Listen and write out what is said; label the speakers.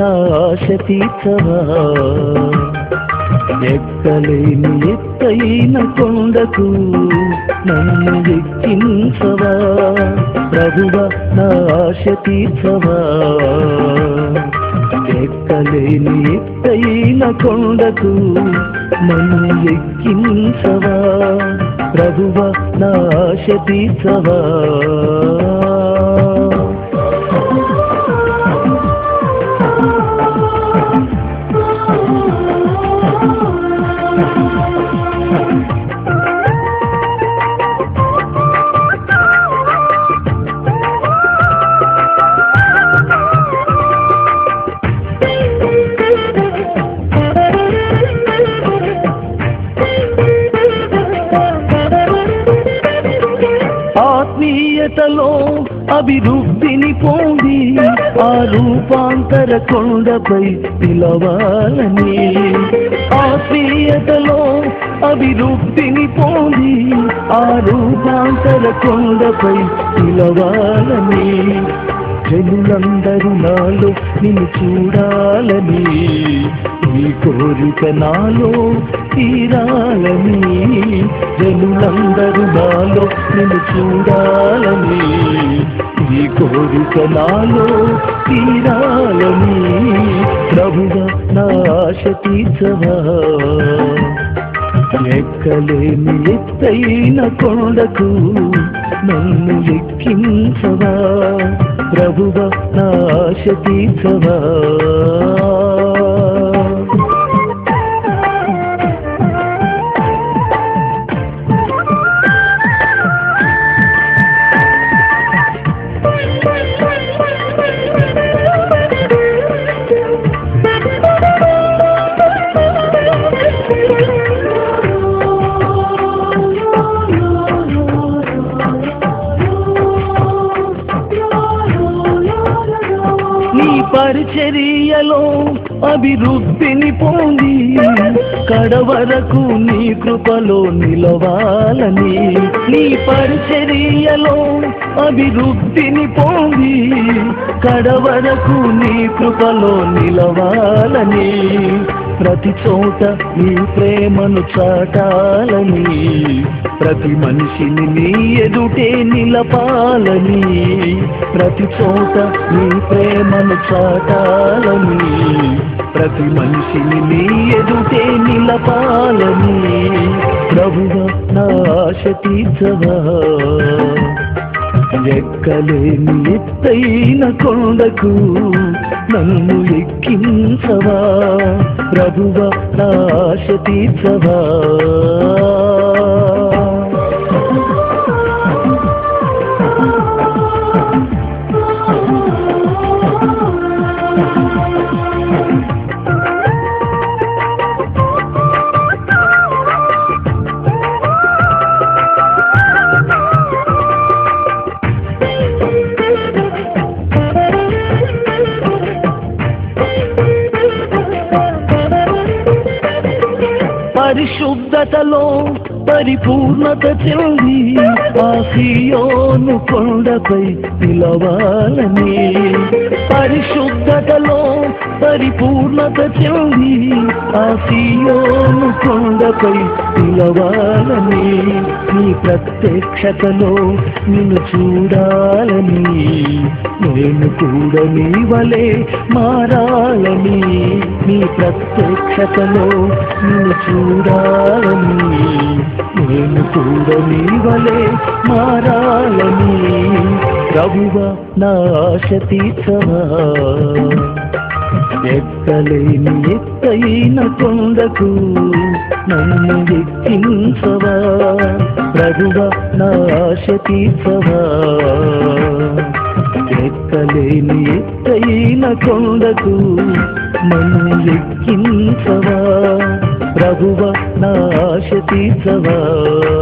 Speaker 1: నా ఆశ తీర్చవా. ఎక్కలేని ఎత్తైన కొండకు నన్ను ఎక్కించవా. ప్రభువా నా ఆశ తీర్చవా. ఎక్కలేని ఎత్తైన కొండకు నన్ను ఎక్కించవా. ప్రభువా నా ఆశ తీర్చవా. ఆత్మీయతలో అభివృద్ధిని పొంది ఆ రూపాంతర కొండపై పిలవాలని. ఆత్మీయతలో అభివృద్ధిని పొంది ఆ రూపాంతర కొండపై పిలవాలని. జనులందరూ నాలో నిన్ను చూడాలని. ఈ కోరిక నాలో తీరాలని. జనులందరూ నాలో నిన్ను చూడాలని. ఈ కోరిక నాలో తీరాలని. ప్రభువా నా ఆశ తీర్చవా. ఎక్కలేని ఎత్తైన కొండకు నన్ను ఎక్కించవా. ప్రభువా నా ఆశ తీర్చవా. నీ పరిచర్యలో అభివృద్ధిని పొంది కడవరకు నీ కృపలో నిలవాలని. నీ పరిచర్యలో అభివృద్ధిని పొంది కడవరకు నీ కృపలో నిలవాలని. ప్రతి చోట నీ ప్రేమను చాటాలని. ప్రతి మనిషిని నీ ఎదుటే నిలపాలని. ప్రతి చోట నీ ప్రేమను చాటాలని. ప్రతి మనిషిని నీ ఎదుటే నిలపాలని. ప్రభువా నా ఆశ తీర్చవా. ఎక్కలేని ఎత్తైన కొండకు నన్ను ఎక్కించవా. ప్రభువా నా ఆశ తీర్చవా. పరిశుద్ధతలో పరిపూర్ణత చెంది ఆ సీయోను కొండపై పిలవాలని. పరిశుద్ధతలో పరిపూర్ణత చెంది ఆ సీయోను కొండపై పిలవాలని. నీ ప్రత్యక్షతలో నిన్ను చూడాలని. నేను కూడా నీ వలె మారాలని. నీ ప్రత్యక్షతలో నిన్ను చూడాలని. నేను కూడా నీ వలె మారాలని. ప్రభువా నా ఆశ తీర్చవా. ఎక్కలేని ఎత్తైన కొండకు నన్ను ఎక్కించవా. ప్రభువా నా ఆశ తీర్చవా. ఎక్కలేని ఎత్తైన కొండకు నన్ను ఎక్కించవా. ప్రభువా నా ఆశ తీర్చవా.